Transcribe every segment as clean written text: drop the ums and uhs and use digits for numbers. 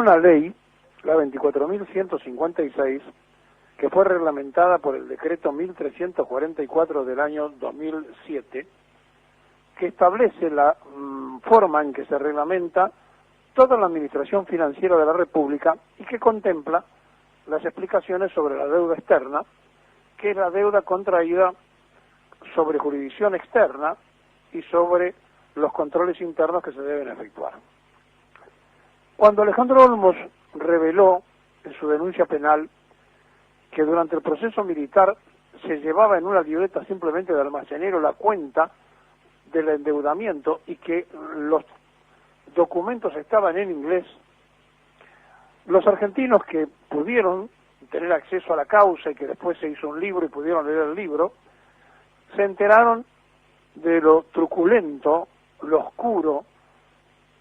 una ley, la 24.156, que fue reglamentada por el decreto 1344 del año 2007, que establece la forma en que se reglamenta toda la administración financiera de la República y que contempla las explicaciones sobre la deuda externa, que es la deuda contraída sobre jurisdicción externa y sobre los controles internos que se deben efectuar. Cuando Alejandro Olmos reveló en su denuncia penal que durante el proceso militar se llevaba en una libreta simplemente de almacenero la cuenta del endeudamiento y que los documentos estaban en inglés, los argentinos que pudieron tener acceso a la causa y que después se hizo un libro y pudieron leer el libro, se enteraron de lo truculento, lo oscuro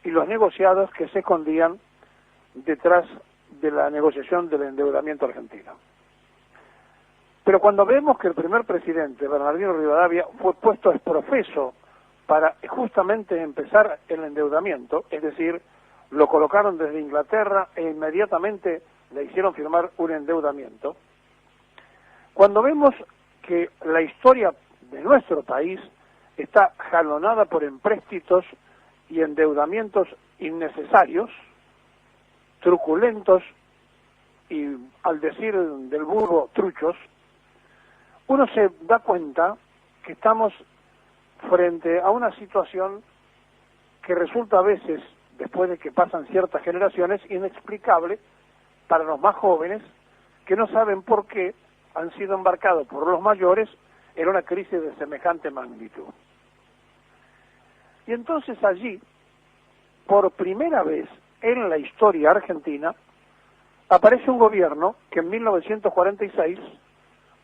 y los negociados que se escondían detrás de la negociación del endeudamiento argentino. Pero cuando vemos que el primer presidente, Bernardino Rivadavia, fue puesto exprofeso para justamente empezar el endeudamiento, es decir, lo colocaron desde Inglaterra e inmediatamente le hicieron firmar un endeudamiento, cuando vemos que la historia de nuestro país está jalonada por empréstitos y endeudamientos innecesarios, truculentos y, al decir del burro, truchos, uno se da cuenta que estamos frente a una situación que resulta a veces, después de que pasan ciertas generaciones, inexplicable para los más jóvenes que no saben por qué han sido embarcados por los mayores en una crisis de semejante magnitud. Y entonces allí, por primera vez en la historia argentina, aparece un gobierno que en 1946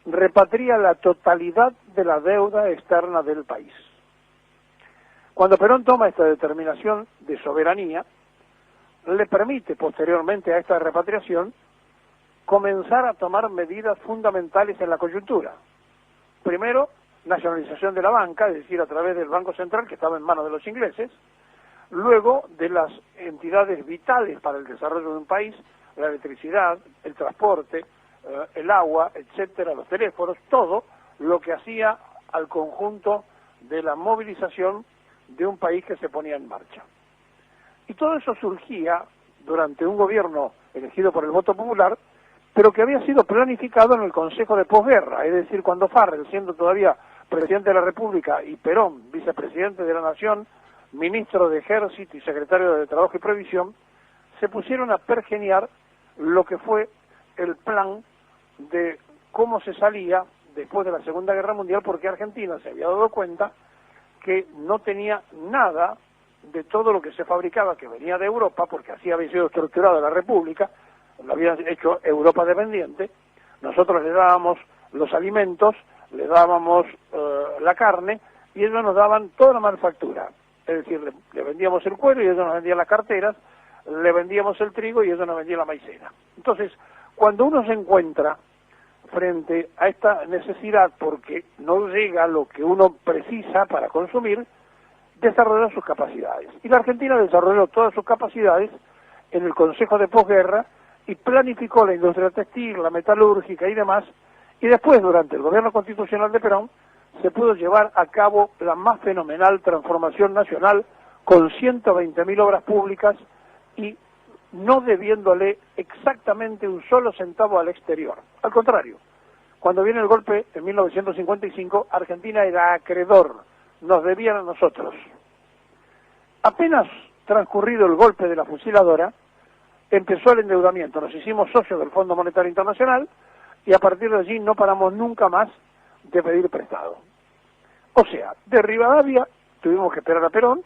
repatria la totalidad de la deuda externa del país. Cuando Perón toma esta determinación de soberanía, le permite posteriormente a esta repatriación comenzar a tomar medidas fundamentales en la coyuntura. Primero, nacionalización de la banca, es decir, a través del Banco Central, que estaba en manos de los ingleses, luego de las entidades vitales para el desarrollo de un país, la electricidad, el transporte, el agua, etcétera, los teléfonos, todo lo que hacía al conjunto de la movilización de un país que se ponía en marcha. Y todo eso surgía durante un gobierno elegido por el voto popular, pero que había sido planificado en el Consejo de Posguerra, es decir, cuando Farrell, siendo todavía presidente de la República, y Perón, vicepresidente de la Nación, ministro de Ejército y secretario de Trabajo y Previsión, se pusieron a pergeniar lo que fue el plan de cómo se salía después de la Segunda Guerra Mundial, porque Argentina se había dado cuenta que no tenía nada de todo lo que se fabricaba que venía de Europa, porque así había sido estructurada la República, lo habían hecho Europa dependiente, nosotros le dábamos los alimentos, le dábamos la carne, y ellos nos daban toda la manufactura, es decir, le vendíamos el cuero y ellos nos vendían las carteras, le vendíamos el trigo y ellos nos vendían la maicena. Entonces, cuando uno se encuentra frente a esta necesidad, porque no llega lo que uno precisa para consumir, desarrolla sus capacidades. Y la Argentina desarrolló todas sus capacidades en el Consejo de Posguerra y planificó la industria textil, la metalúrgica y demás, y después, durante el gobierno constitucional de Perón, se pudo llevar a cabo la más fenomenal transformación nacional con 120.000 obras públicas y no debiéndole exactamente un solo centavo al exterior. Al contrario, cuando viene el golpe en 1955, Argentina era acreedor, nos debían a nosotros. Apenas transcurrido el golpe de la fusiladora, empezó el endeudamiento, nos hicimos socios del Fondo Monetario Internacional y a partir de allí no paramos nunca más de pedir prestado. O sea, de Rivadavia tuvimos que esperar a Perón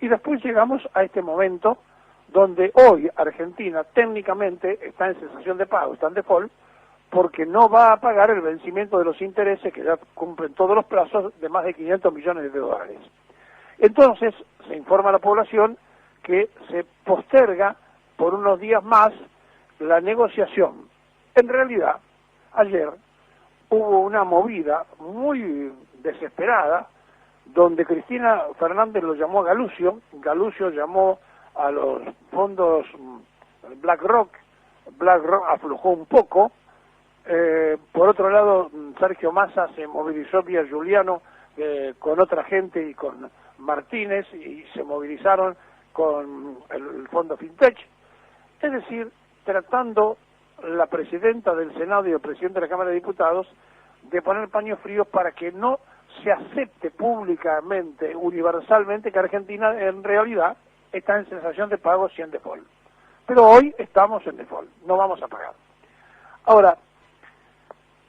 y después llegamos a este momento donde hoy Argentina técnicamente está en cesación de pago, está en default, porque no va a pagar el vencimiento de los intereses que ya cumplen todos los plazos de más de 500 millones de dólares. Entonces, se informa a la población que se posterga por unos días más la negociación. En realidad, ayer hubo una movida muy desesperada donde Cristina Fernández lo llamó a Galucio, Galucio llamó a los fondos BlackRock aflojó un poco. Por otro lado, Sergio Massa se movilizó vía Giuliano con otra gente y con Martínez, y se movilizaron con el fondo FinTech. Es decir, tratando la presidenta del Senado y el presidente de la Cámara de Diputados de poner paños fríos para que no se acepte públicamente, universalmente, que Argentina en realidad está en cesación de pagos y en default. Pero hoy estamos en default, no vamos a pagar. Ahora,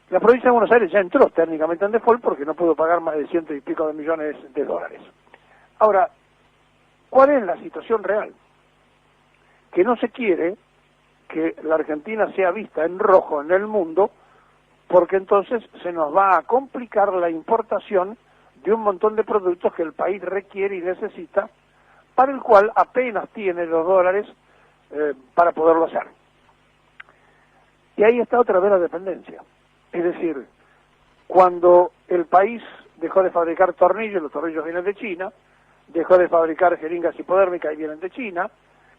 la provincia de Buenos Aires ya entró técnicamente en default porque no pudo pagar más de 100 y pico de millones de dólares. Ahora, ¿cuál es la situación real? Que no se quiere que la Argentina sea vista en rojo en el mundo, porque entonces se nos va a complicar la importación de un montón de productos que el país requiere y necesita, para el cual apenas tiene los dólares para poderlo hacer. Y ahí está otra vez la dependencia. Es decir, cuando el país dejó de fabricar tornillos, los tornillos vienen de China, dejó de fabricar jeringas hipodérmicas y vienen de China,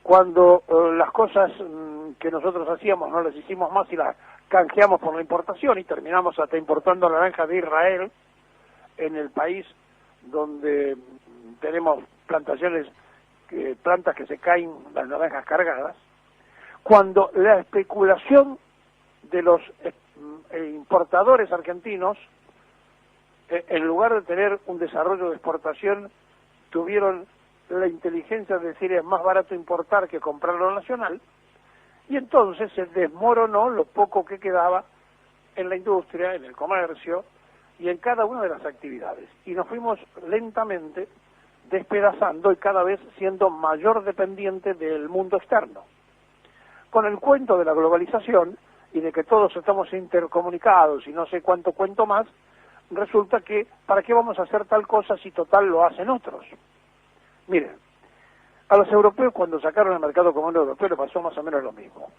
cuando las cosas que nosotros hacíamos no las hicimos más y las canjeamos por la importación y terminamos hasta importando naranja de Israel, en el país donde tenemos plantaciones, plantas que se caen las naranjas cargadas, cuando la especulación de los importadores argentinos, en lugar de tener un desarrollo de exportación, tuvieron la inteligencia de decir es más barato importar que comprar lo nacional, y entonces se desmoronó lo poco que quedaba en la industria, en el comercio y en cada una de las actividades. Y nos fuimos lentamente despedazando y cada vez siendo mayor dependiente del mundo externo. Con el cuento de la globalización y de que todos estamos intercomunicados y no sé cuánto cuento más, resulta que ¿para qué vamos a hacer tal cosa si total lo hacen otros? Miren, a los europeos cuando sacaron el mercado común europeo le pasó más o menos lo mismo.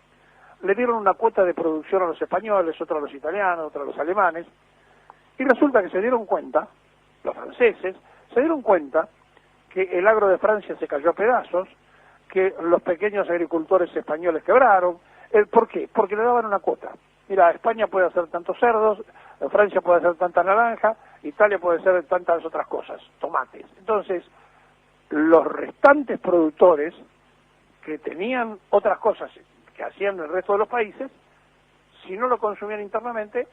Le dieron una cuota de producción a los españoles, otra a los italianos, otra a los alemanes, y resulta que se dieron cuenta, los franceses, se dieron cuenta que el agro de Francia se cayó a pedazos, que los pequeños agricultores españoles quebraron. ¿Por qué? Porque le daban una cuota. Mira, España puede hacer tantos cerdos, Francia puede hacer tanta naranja, Italia puede hacer tantas otras cosas, tomates. Entonces, los restantes productores que tenían otras cosas que hacían el resto de los países, si no lo consumían internamente,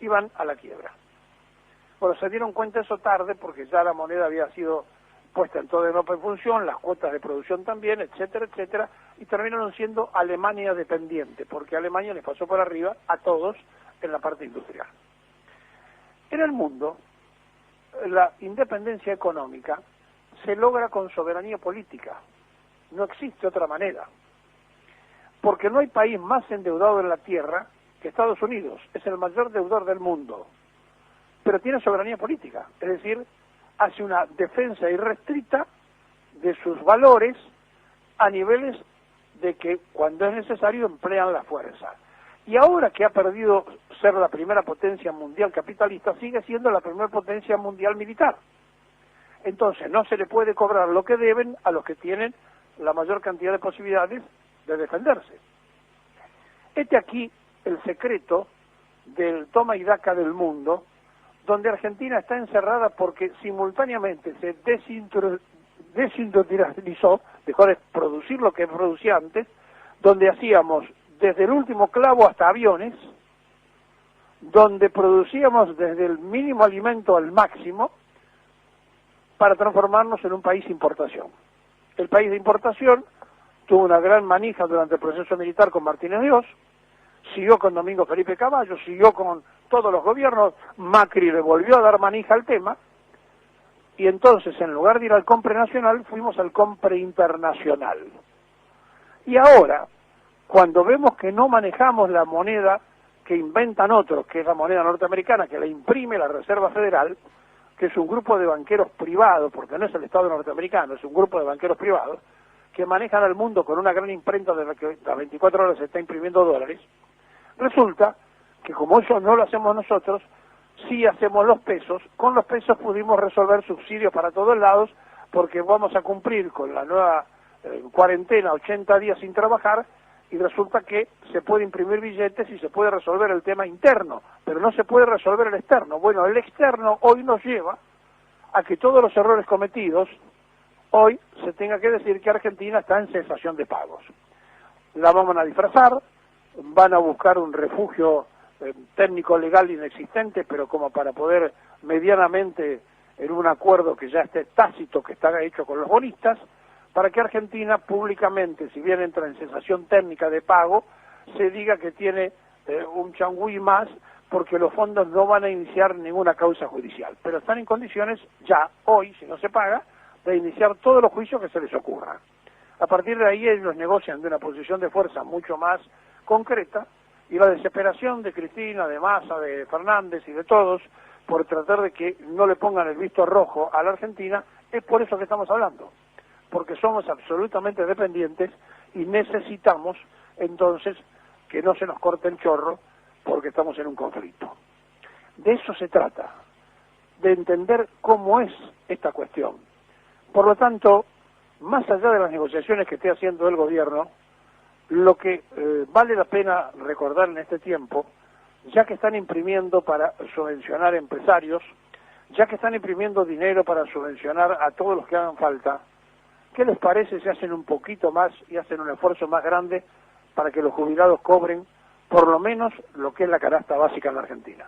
iban a la quiebra. Bueno, se dieron cuenta eso tarde porque ya la moneda había sido puesta en toda Europa en función, las cuotas de producción también, etcétera, etcétera, y terminaron siendo Alemania dependiente, porque Alemania les pasó por arriba a todos en la parte industrial. En el mundo, la independencia económica se logra con soberanía política. No existe otra manera. Porque no hay país más endeudado en la tierra que Estados Unidos. Es el mayor deudor del mundo. Pero tiene soberanía política. Es decir, hace una defensa irrestricta de sus valores a niveles de que cuando es necesario emplean la fuerza. Y ahora que ha perdido ser la primera potencia mundial capitalista, sigue siendo la primera potencia mundial militar. Entonces no se le puede cobrar lo que deben a los que tienen la mayor cantidad de posibilidades de defenderse. Este aquí el secreto del toma y daca del mundo, donde Argentina está encerrada porque simultáneamente se desindustrializó, dejó de producir lo que producía antes, donde hacíamos desde el último clavo hasta aviones, donde producíamos desde el mínimo alimento al máximo, para transformarnos en un país de importación. El país de importación tuvo una gran manija durante el proceso militar con Martínez Dios, siguió con Domingo Felipe Caballo, siguió con todos los gobiernos, Macri le volvió a dar manija al tema, y entonces en lugar de ir al compre nacional, fuimos al compre internacional. Y ahora, cuando vemos que no manejamos la moneda que inventan otros, que es la moneda norteamericana, que la imprime la Reserva Federal, que es un grupo de banqueros privados, porque no es el Estado norteamericano, es un grupo de banqueros privados, que manejan al mundo con una gran imprenta de la que a 24 horas se está imprimiendo dólares, resulta que como eso no lo hacemos nosotros, sí hacemos los pesos, con los pesos pudimos resolver subsidios para todos lados, porque vamos a cumplir con la nueva cuarentena 80 días sin trabajar, y resulta que se puede imprimir billetes y se puede resolver el tema interno, pero no se puede resolver el externo. Bueno, el externo hoy nos lleva a que todos los errores cometidos, hoy se tenga que decir que Argentina está en cesación de pagos. La vamos a disfrazar, van a buscar un refugio técnico legal inexistente, pero como para poder medianamente en un acuerdo que ya esté tácito, que está hecho con los bonistas, para que Argentina públicamente, si bien entra en cesación técnica de pago, se diga que tiene un changüí más, porque los fondos no van a iniciar ninguna causa judicial, pero están en condiciones ya, hoy, si no se paga, de iniciar todos los juicios que se les ocurran. A partir de ahí ellos negocian de una posición de fuerza mucho más concreta, y la desesperación de Cristina, de Massa, de Fernández y de todos, por tratar de que no le pongan el visto rojo a la Argentina, es por eso que estamos hablando, porque somos absolutamente dependientes y necesitamos entonces que no se nos corte el chorro porque estamos en un conflicto. De eso se trata, de entender cómo es esta cuestión. Por lo tanto, más allá de las negociaciones que esté haciendo el gobierno, lo que vale la pena recordar en este tiempo, ya que están imprimiendo para subvencionar empresarios, ya que están imprimiendo dinero para subvencionar a todos los que hagan falta, ¿qué les parece si hacen un poquito más y hacen un esfuerzo más grande para que los jubilados cobren por lo menos lo que es la canasta básica en la Argentina?